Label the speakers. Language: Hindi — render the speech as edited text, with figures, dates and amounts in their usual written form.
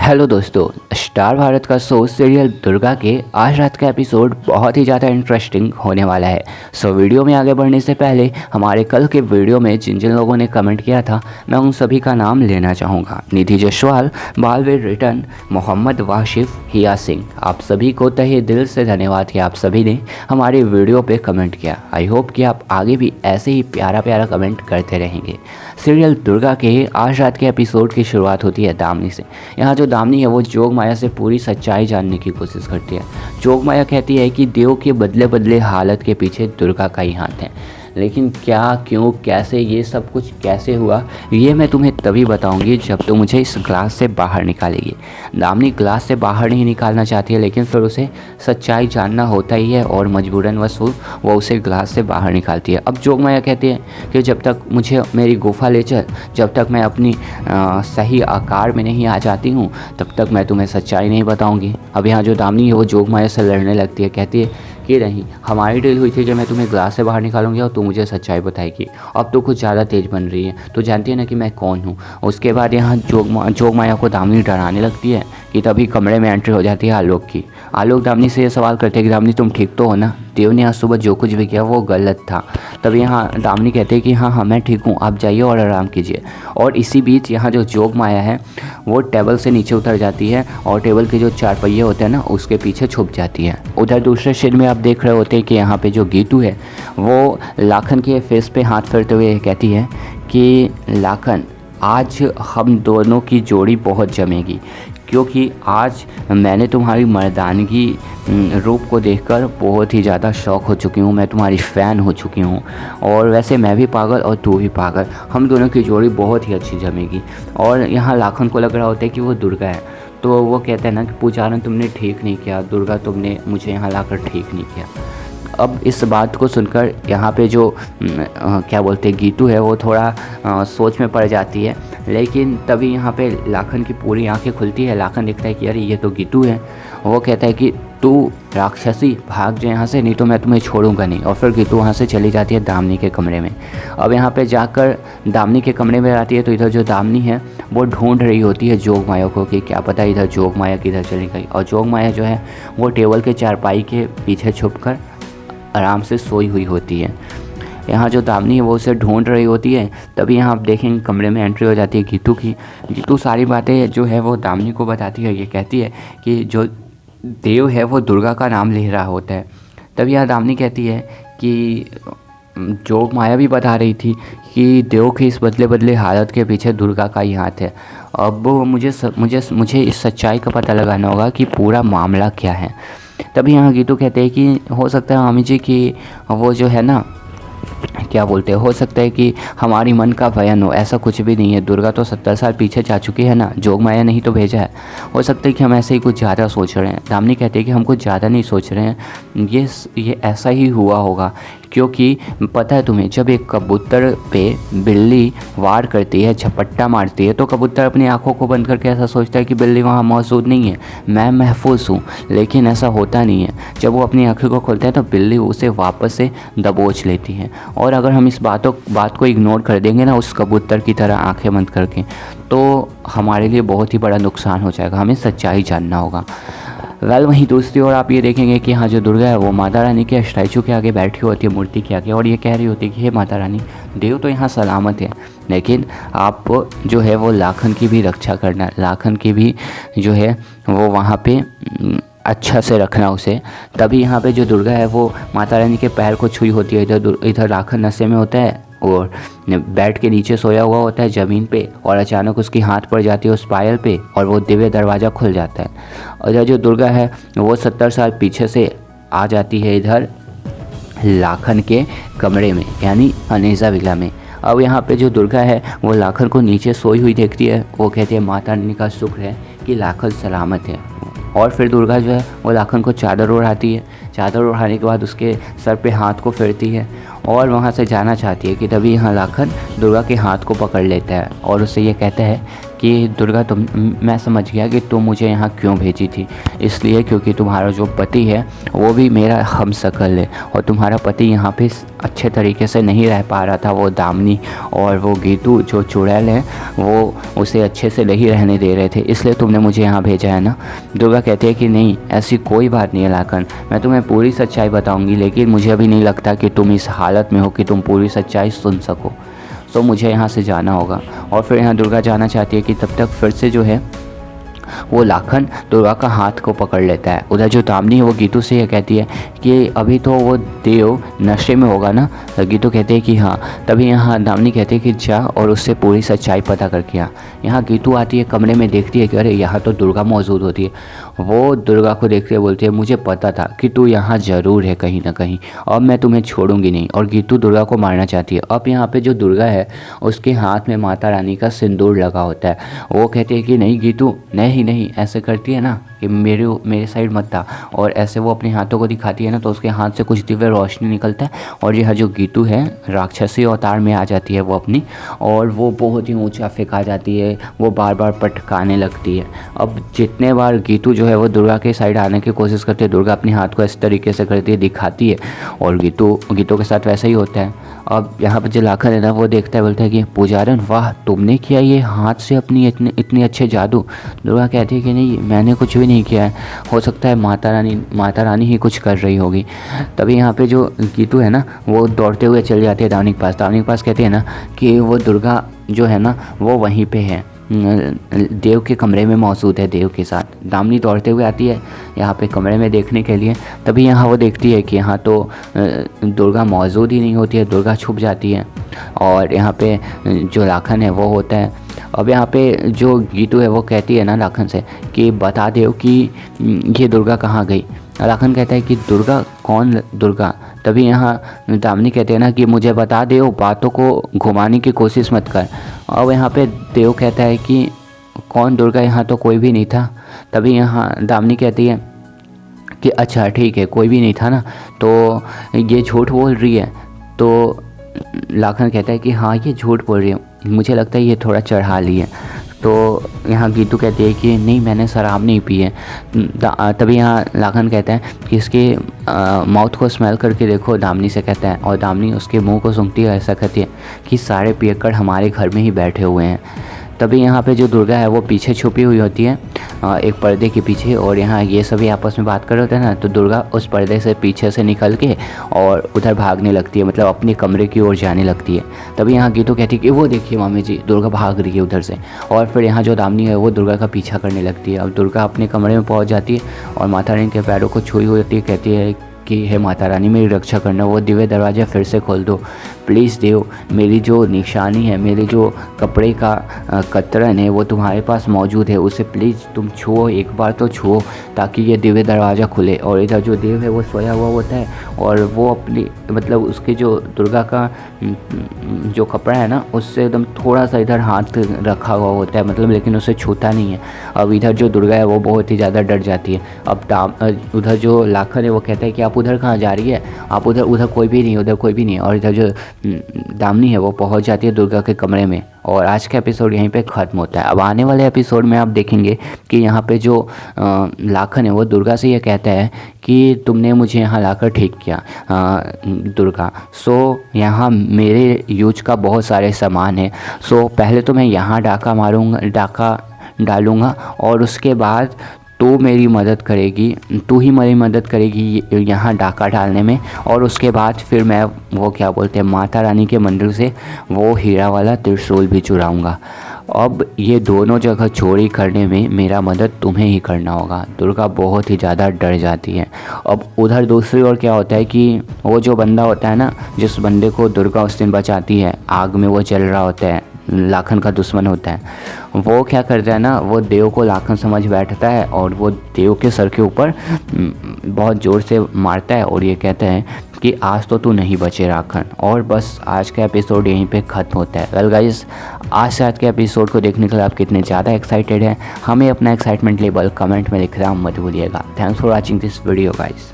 Speaker 1: हेलो दोस्तों, स्टार भारत का शो सीरियल दुर्गा के आज रात का एपिसोड बहुत ही ज़्यादा इंटरेस्टिंग होने वाला है। वीडियो में आगे बढ़ने से पहले हमारे कल के वीडियो में जिन जिन लोगों ने कमेंट किया था मैं उन सभी का नाम लेना चाहूँगा। निधि जसवाल, बालवीर रिटर्न, मोहम्मद वाशिफ, हिया सिंह, आप सभी को तहे दिल से धन्यवाद कि आप सभी ने हमारे वीडियो पे कमेंट किया। आई होप कि आप आगे भी ऐसे ही प्यारा प्यारा कमेंट करते रहेंगे। सीरियल दुर्गा के आज रात के एपिसोड की शुरुआत होती है दामिनी से। यहाँ जो दामिनी है वो जोग माया से पूरी सच्चाई जानने की कोशिश करती है। जोग माया कहती है कि देव के बदले बदले हालत के पीछे दुर्गा का ही हाथ है, लेकिन क्या, क्यों, कैसे, ये सब कुछ कैसे हुआ ये मैं तुम्हें तभी बताऊंगी जब तुम मुझे इस ग्लास से बाहर निकालेगी। दामिनी ग्लास से बाहर नहीं निकालना चाहती है, लेकिन फिर उसे सच्चाई जानना होता ही है और मजबूरन वो उसे ग्लास से बाहर निकालती है। अब जोग माया कहती है कि जब तक मुझे मेरी गुफा ले चल, जब तक मैं अपनी सही आकार में नहीं आ जाती हूँ तब तक मैं तुम्हें सच्चाई नहीं बताऊँगी। अब यहाँ जो दामिनी है वो जोग माया से लड़ने लगती है, कहती है कि नहीं, हमारी डील हुई थी कि मैं तुम्हें ग्लास से बाहर निकालूंगी और तू मुझे सच्चाई बताएगी। अब तो कुछ ज़्यादा तेज़ बन रही है, तो जानती है ना कि मैं कौन हूँ। उसके बाद यहाँ जोग माया को दामिनी डराने लगती है कि तभी कमरे में एंट्री हो जाती है आलोक की। आलोक दामिनी से ये सवाल करते हैं कि दामिनी तुम ठीक तो हो ना, देव ने आज सुबह जो कुछ भी किया वो गलत था। तब यहाँ दामिनी कहते हैं कि हाँ मैं ठीक हूँ, आप जाइए और आराम कीजिए। और इसी बीच यहाँ जो जोग माया है वो टेबल से नीचे उतर जाती है और टेबल के जो चार पहिए होते हैं ना उसके पीछे छुप जाती है। उधर दूसरे शेड में आप देख रहे होते हैं कि यहाँ पे जो गीतू है वो लाखन के फेस पे हाथ फेरते हुए कहती है कि लाखन, आज हम दोनों की जोड़ी बहुत जमेगी, क्योंकि आज मैंने तुम्हारी मर्दानगी रूप को देखकर बहुत ही ज़्यादा शौक हो चुकी हूँ। मैं तुम्हारी फ़ैन हो चुकी हूँ और वैसे मैं भी पागल और तू भी पागल, हम दोनों की जोड़ी बहुत ही अच्छी जमेगी। और यहाँ लाखन को लग रहा होता है कि वो दुर्गा है, तो वो कहता है ना कि पूजारन तुमने ठीक नहीं किया, दुर्गा तुमने मुझे यहाँ लाकर ठीक नहीं किया। अब इस बात को सुनकर यहाँ पे जो क्या बोलते हैं गीतू है वो थोड़ा सोच में पड़ जाती है, लेकिन तभी यहाँ पे लाखन की पूरी आंखें खुलती है। लाखन देखता है कि यार ये तो गीतू है। वो कहता है कि तू राक्षसी भाग जाए यहाँ से, नहीं तो मैं तुम्हें छोड़ूंगा नहीं। और फिर गीतू वहाँ से चली जाती है दामिनी के कमरे में। अब यहाँ पे जाकर दामिनी के कमरे में आती है तो इधर जो दामिनी है वो ढूंढ रही होती है जोग माया को कि क्या पता इधर जोग माया किधर चली गई। और जोग माया जो है वो टेबल के चारपाई के पीछे छुप कर आराम से सोई हुई होती है। यहाँ जो दामिनी है वो उसे ढूंढ रही होती है। तभी यहाँ आप देखेंगे कमरे में एंट्री हो जाती है गीतू की। गीतू सारी बातें जो है वो दामिनी को बताती है। ये कहती है कि जो देव है वो दुर्गा का नाम ले रहा होता है। तभी यहाँ दामिनी कहती है कि जोग माया भी बता रही थी कि देव के इस बदले बदले हालत के पीछे दुर्गा का ही हाथ है। अब मुझे इस सच्चाई का पता लगाना होगा कि पूरा मामला क्या है। तभी यहाँ गीतू कहते हैं कि हो सकता है मामी जी कि वो जो है ना, क्या बोलते हैं, हो सकता है कि हमारी मन का वहन हो, ऐसा कुछ भी नहीं है। दुर्गा तो 70 साल पीछे जा चुकी है ना, जोग माया नहीं तो भेजा है। हो सकता है कि हम ऐसे ही कुछ ज़्यादा सोच रहे हैं। दामिनी कहते हैं कि हम कुछ ज़्यादा नहीं सोच रहे हैं, ये ऐसा ही हुआ होगा। क्योंकि पता है तुम्हें, जब एक कबूतर पे बिल्ली वार करती है, झपट्टा मारती है, तो कबूतर अपनी आंखों को बंद करके ऐसा सोचता है कि बिल्ली वहाँ मौजूद नहीं है, मैं महफूज हूँ। लेकिन ऐसा होता नहीं है। जब वो अपनी आंखों को खोलता है तो बिल्ली उसे वापस से दबोच लेती है। और अगर हम इस बात को इग्नोर कर देंगे ना, उस कबूतर की तरह आंखें बंद करके, तो हमारे लिए बहुत ही बड़ा नुकसान हो जाएगा। हमें सच्चाई जानना होगा। वहीं दूसरी ओर आप ये देखेंगे कि यहाँ जो दुर्गा है वो माता रानी के स्टैचू के आगे बैठी होती है, मूर्ति के आगे, और ये कह रही होती है कि हे माता रानी, देव तो यहाँ सलामत है, लेकिन आप जो है वो लाखन की भी रक्षा करना, लाखन की भी जो है वो वहाँ पे अच्छा से रखना उसे। तभी यहाँ पे जो दुर्गा है वो माता रानी के पैर को छुई होती है। इधर लाखन नशे में होता है और बेड के नीचे सोया हुआ होता है ज़मीन पे, और अचानक उसकी हाथ पड़ जाती है उस पायल पे और वो दिव्य दरवाज़ा खुल जाता है। और इधर जो दुर्गा है वो 70 साल पीछे से आ जाती है इधर लाखन के कमरे में, यानी अनेजा विला में। अब यहाँ पे जो दुर्गा है वो लाखन को नीचे सोई हुई देखती है। वो कहती है माता रानी का शुक्र है कि लाखन सलामत है। और फिर दुर्गा जो है वो लाखन को चादर ओढ़ाती है। चादर ओढ़ाने के बाद उसके सर पे हाथ को फेरती है और वहाँ से जाना चाहती है कि तभी यहाँ लाखन दुर्गा के हाथ को पकड़ लेता है और उससे ये कहता है कि दुर्गा मैं समझ गया कि तुम मुझे यहाँ क्यों भेजी थी, इसलिए क्योंकि तुम्हारा जो पति है वो भी मेरा हमशक्ल है और तुम्हारा पति यहाँ पे अच्छे तरीके से नहीं रह पा रहा था। वो दामिनी और वो गीतू जो चुड़ैल है वो उसे अच्छे से नहीं रहने दे रहे थे, इसलिए तुमने मुझे यहाँ भेजा है ना। दुर्गा कहती है कि नहीं, ऐसी कोई बात नहीं है लाखन, मैं तुम्हें पूरी सच्चाई बताऊंगी, लेकिन मुझे अभी नहीं लगता कि तुम इस हालत में हो कि तुम पूरी सच्चाई सुन सको, तो मुझे यहाँ से जाना होगा। और फिर यहाँ दुर्गा जाना चाहती है कि तब तक फिर से जो है वो लाखन दुर्गा का हाथ को पकड़ लेता है। उधर जो दामिनी है वो गीतू से ये कहती है कि अभी तो वो देव नशे में होगा ना। गीतू कहते हैं कि हाँ। तभी यहाँ दामिनी कहती है कि जा और उससे पूरी सच्चाई पता करके आ। यहाँ गीतू आती है कमरे में, देखती है कि अरे यहाँ तो दुर्गा मौजूद होती है। वो दुर्गा को देखते हुए बोलती है मुझे पता था कि तू यहाँ ज़रूर है कहीं ना कहीं, अब मैं तुम्हें छोड़ूंगी नहीं। और गीतू दुर्गा को मारना चाहती है। अब यहाँ पे जो दुर्गा है उसके हाथ में माता रानी का सिंदूर लगा होता है। वो कहती है कि नहीं गीतू, नहीं ऐसे करती है ना कि मेरे साइड मत आ, और ऐसे वो अपने हाथों को दिखाती है ना तो उसके हाथ से कुछ दिव्य रोशनी निकलता है और यह जो गीतू है राक्षसी अवतार में आ जाती है वो अपनी, और वो बहुत ही ऊंचा फेंका जाती है। वो बार बार पटकाने लगती है। अब जितने बार गीतू जो है वो दुर्गा के साइड आने की कोशिश करती है, दुर्गा अपने हाथ को इस तरीके से करती है, दिखाती है, और गीतू के साथ वैसा ही होता है। अब यहाँ पर जो लाखन है ना वो देखता है, बोलता है कि पुजारन वाह, तुमने किया ये हाथ से अपनी इतनी अच्छे जादू। दुर्गा कहती है कि नहीं, मैंने कुछ भी नहीं किया है, हो सकता है माता रानी ही कुछ कर रही होगी। तभी यहाँ पे जो गीतू है ना वो दौड़ते हुए चले जाते हैं दामिनी के पास। दामिनी के पास कहते हैं ना कि वो दुर्गा जो है ना वो वहीं पे है, देव के कमरे में मौजूद है देव के साथ। दामिनी दौड़ते हुए आती है यहाँ पे कमरे में देखने के लिए। तभी यहाँ वो देखती है कि यहाँ तो दुर्गा मौजूद ही नहीं होती है, दुर्गा छुप जाती है और यहाँ पे जो लाखन है वो होता है। अब यहाँ पे जो गीतू है वो कहती है ना लाखन से कि बता दो कि ये दुर्गा कहाँ गई। लाखन कहता है कि दुर्गा? कौन दुर्गा? तभी यहाँ दामिनी कहते हैं ना कि मुझे बता दो, बातों को घुमाने की कोशिश मत कर। अब यहाँ पे देव कहता है कि कौन दुर्गा, यहाँ तो कोई भी नहीं था। तभी यहाँ दामिनी कहती है कि अच्छा ठीक है, कोई भी नहीं था ना, तो ये झूठ बोल रही है। तो लाखन कहता है कि हाँ ये झूठ बोल रही है, मुझे लगता है ये थोड़ा चढ़ा ली है। तो यहाँ गीतू कहती है कि नहीं, मैंने शराब नहीं पी है। तभी यहाँ लाखन कहता है कि इसके माउथ को स्मेल करके देखो, दामिनी से कहता है, और दामिनी उसके मुंह को सूंघती है, ऐसा कहती है कि सारे पियक्कड़ हमारे घर में ही बैठे हुए हैं। तभी यहाँ पे जो दुर्गा है वो पीछे छुपी हुई होती है एक पर्दे के पीछे, और यहाँ ये सभी आपस में बात कर रहे होते हैं ना, तो दुर्गा उस पर्दे से पीछे से निकल के और उधर भागने लगती है, मतलब अपने कमरे की ओर जाने लगती है। तभी यहाँ गीतू कहती है कि वो देखिए मामी जी, दुर्गा भाग रही है उधर से। और फिर यहाँ जो दामिनी है वो दुर्गा का पीछा करने लगती है। अब दुर्गा अपने कमरे में पहुँच जाती है और माता रानी के पैरों को छुई हुई होती है, कहती है कि हे माता रानी मेरी रक्षा करना, वो दिव्य दरवाज़ा फिर से खोल दो प्लीज़ देव। मेरी जो निशानी है, मेरी जो कपड़े का कतरन है वो तुम्हारे पास मौजूद है, उसे प्लीज़ तुम छुओ, एक बार तो छुओ ताकि ये दिव्य दरवाज़ा खुले। और इधर जो देव है वो सोया हुआ होता है और वो अपनी मतलब उसके जो दुर्गा का जो कपड़ा है ना उससे एकदम थोड़ा सा इधर हाथ रखा हुआ होता है, मतलब लेकिन उसे छूता नहीं है। अब इधर जो दुर्गा है वो बहुत ही ज़्यादा डर जाती है। अब उधर जो लाखन है वो कहता है कि आप उधर कहाँ जा रही है, आप उधर कोई भी नहीं, उधर कोई भी नहीं। और इधर जो दामिनी है वो पहुंच जाती है दुर्गा के कमरे में, और आज का एपिसोड यहीं पे ख़त्म होता है। अब आने वाले एपिसोड में आप देखेंगे कि यहाँ पे जो लाखन है वो दुर्गा से ये कहता है कि तुमने मुझे यहाँ लाकर ठीक किया दुर्गा, सो यहाँ मेरे यूज का बहुत सारे सामान है, सो पहले तो मैं यहाँ डाका डालूँगा और उसके बाद तू मेरी मदद करेगी, तू ही मेरी मदद करेगी यहाँ डाका डालने में, और उसके बाद फिर मैं वो क्या बोलते हैं माता रानी के मंदिर से वो हीरा वाला त्रिशूल भी चुराऊँगा। अब ये दोनों जगह चोरी करने में मेरा मदद तुम्हें ही करना होगा। दुर्गा बहुत ही ज़्यादा डर जाती है। अब उधर दूसरी ओर क्या होता है कि वो जो बंदा होता है ना, जिस बंदे को दुर्गा उस दिन बचाती है, आग में वो जल रहा होता है, लाखन का दुश्मन होता है, वो क्या करता है ना, वो देव को लाखन समझ बैठता है और वो देव के सर के ऊपर बहुत ज़ोर से मारता है और ये कहता है कि आज तो तू नहीं बचे लाखन। और बस आज का एपिसोड यहीं पे ख़त्म होता है। वेल गाइस, आज रात के एपिसोड को देखने के लिए आप कितने ज़्यादा एक्साइटेड हैं, हमें अपना एक्साइटमेंट लेवल कमेंट में लिखना मत भूलिएगा। Thanks for watching this video guys.